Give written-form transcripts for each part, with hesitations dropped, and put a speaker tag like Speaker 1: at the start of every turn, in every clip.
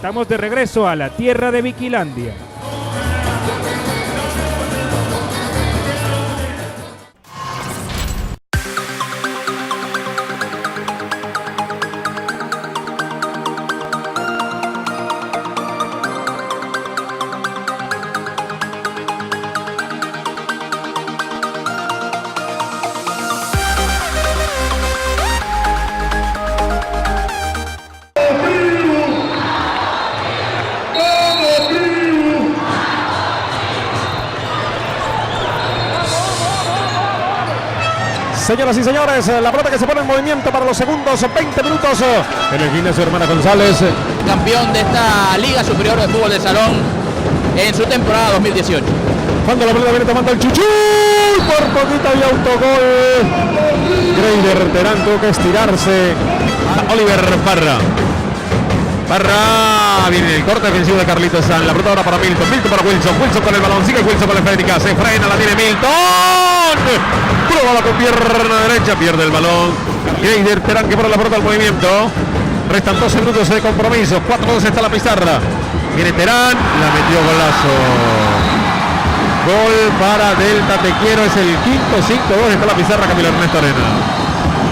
Speaker 1: Estamos de regreso a la tierra de Vigilandia.
Speaker 2: Señoras y señores, la pelota que se pone en movimiento para los segundos 20 minutos en el gimnasio Hermana González.
Speaker 3: Campeón de esta Liga Superior de Fútbol de Salón en su temporada 2018.
Speaker 2: Cuando la pelota viene tomando el Chuchu, por poquito y autogol. Greider Terán tuvo que estirarse. Oliver Parra. Parra, viene el corte defensivo de Carlitos San. La pelota ahora para Milton. Milton para Wilson. Wilson con el balón. Sigue Wilson con la esférica. Se frena, la tiene Milton. Prueba con pierna derecha. Pierde el balón. Greider Terán que pone la pelota al movimiento. Restan 12 minutos de compromiso. 4-2 está la pizarra. Viene Terán. La metió golazo. Gol para Delta Te Quiero. Es el quinto. 5-2 está la pizarra. Camilo Ernesto Arena.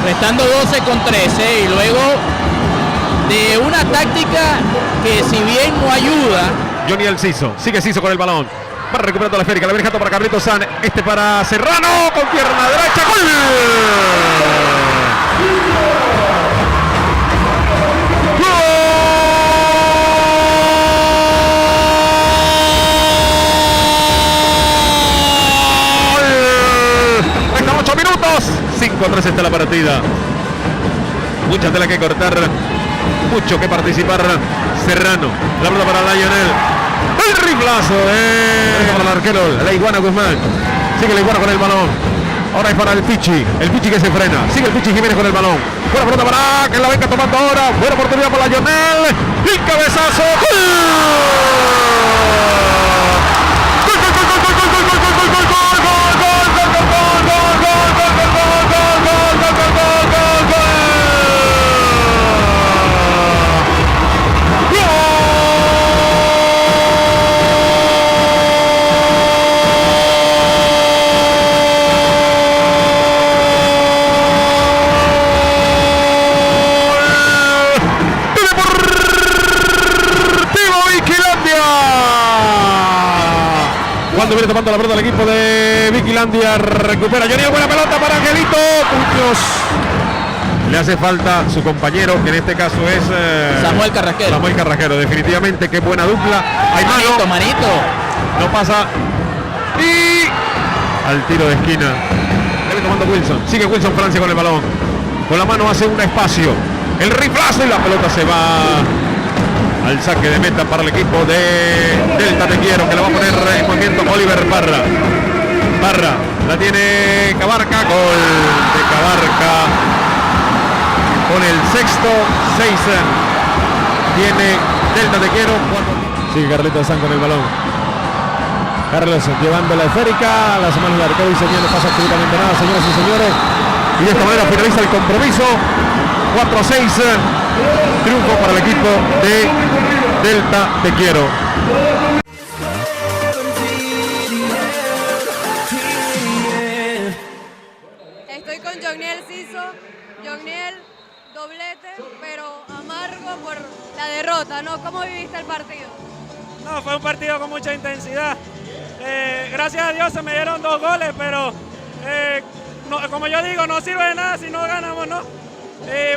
Speaker 3: Restando 12 con 13 y luego de una táctica que si bien no ayuda.
Speaker 2: Johnny El Ciso, sigue Ciso con el balón. Va recuperando la esférica, la viene para Carlitos San. Este para Serrano, con pierna derecha. ¡Gol! ¡Gol! Restan 8 minutos. 5-3 está la partida. Mucha tela que cortar. Mucho que participar. Serrano, la pelota para Lionel. El riflazo para el arquero, la Iguana Guzmán. Sigue la Iguana con el balón. Ahora es para el Pichi que se frena. Sigue el Pichi Jiménez con el balón. Buena pelota para que la venga tomando ahora. Buena oportunidad para Lionel. El cabezazo. Cuando viene tomando la pelota el equipo de Vigilandia, recupera Johnny, buena pelota para Angelito Puños. Le hace falta su compañero, que en este caso es
Speaker 3: Samuel Carrasquero.
Speaker 2: Samuel Carrasquero, definitivamente, qué buena dupla. Hay
Speaker 3: manito.
Speaker 2: No pasa. Y al tiro de esquina. Debe tomando Wilson. Sigue Wilson Francia con el balón. Con la mano hace un espacio. El riflazo y la pelota se va al saque de meta para el equipo de Delta Te Quiero, que la va a poner en movimiento Oliver Parra. Parra, la tiene Cabarca, gol de Cabarca. Con el sexto, 6 tiene Delta Te Quiero. Sigue Carlitos San con el balón. Carlos llevando la esférica, las manos del arquero y señor, no pasa absolutamente nada, señoras y señores. Y de esta manera finaliza el compromiso. 4-6, triunfo para el equipo de Delta Te Quiero.
Speaker 4: Estoy con Joniel Ciso. Joniel, doblete, pero amargo por la derrota, ¿no? ¿Cómo viviste el partido?
Speaker 5: No, fue un partido con mucha intensidad. Gracias a Dios se me dieron 2 goles, pero no, como yo digo, no sirve de nada si no ganamos, ¿no?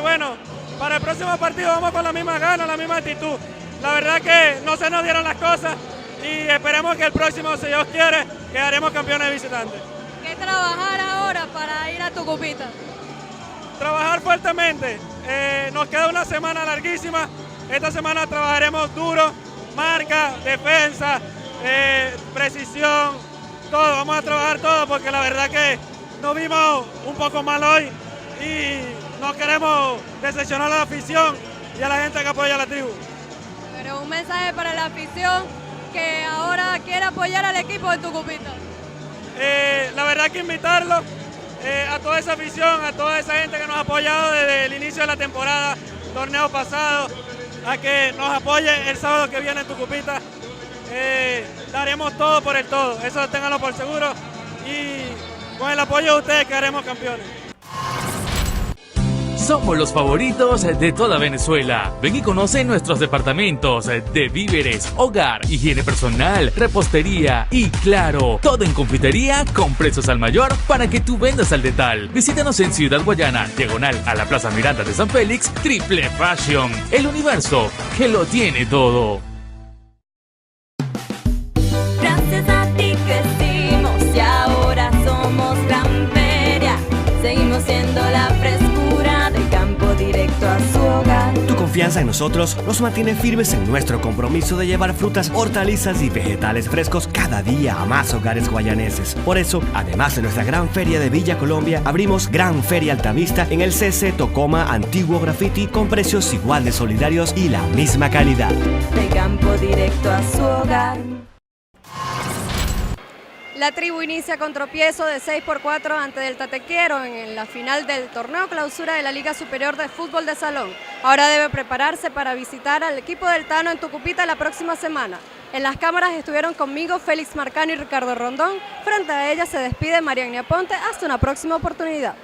Speaker 5: Bueno, para el próximo partido vamos con la misma gana, la misma actitud. La verdad que no se nos dieron las cosas y esperemos que el próximo, si Dios quiere, quedaremos campeones de visitantes.
Speaker 4: ¿Qué trabajar ahora para ir a tu cupita?
Speaker 5: Trabajar fuertemente. Nos queda una semana larguísima. Esta semana trabajaremos duro, marca, defensa, precisión, todo. Vamos a trabajar todo porque la verdad que nos vimos un poco mal hoy y no queremos decepcionar a la afición y a la gente que apoya a la tribu.
Speaker 4: Pero un mensaje para la afición que ahora quiere apoyar al equipo en tu cupita.
Speaker 5: La verdad que invitarlo a toda esa afición, a toda esa gente que nos ha apoyado desde el inicio de la temporada, torneo pasado, a que nos apoye el sábado que viene en Tucupita. Daremos todo por el todo, eso ténganlo por seguro, y con el apoyo de ustedes quedaremos campeones.
Speaker 6: Somos los favoritos de toda Venezuela. Ven y conoce nuestros departamentos de víveres, hogar, higiene personal, repostería y claro, todo en confitería con precios al mayor para que tú vendas al detal. Visítanos en Ciudad Guayana, diagonal a la Plaza Miranda de San Félix, Triple Fashion, el universo que lo tiene todo.
Speaker 7: Gracias a ti crecimos y ahora somos Gran Feria. Seguimos siendo la frescura del campo directo a su hogar.
Speaker 8: Tu confianza en nosotros nos mantiene firmes en nuestro compromiso de llevar frutas, hortalizas y vegetales frescos cada día a más hogares guayaneses. Por eso, además de nuestra Gran Feria de Villa Colombia, abrimos Gran Feria Altavista en el CC Tocoma Antiguo Graffiti con precios igual de solidarios y la misma calidad.
Speaker 7: Del campo directo a su hogar.
Speaker 4: La tribu inicia con tropiezo de 6-4 ante Delta Tequero en la final del torneo clausura de la Liga Superior de Fútbol de Salón. Ahora debe prepararse para visitar al equipo del Tano en Tucupita la próxima semana. En las cámaras estuvieron conmigo Félix Marcano y Ricardo Rondón. Frente a ella se despide Mariana Ponte. Hasta una próxima oportunidad.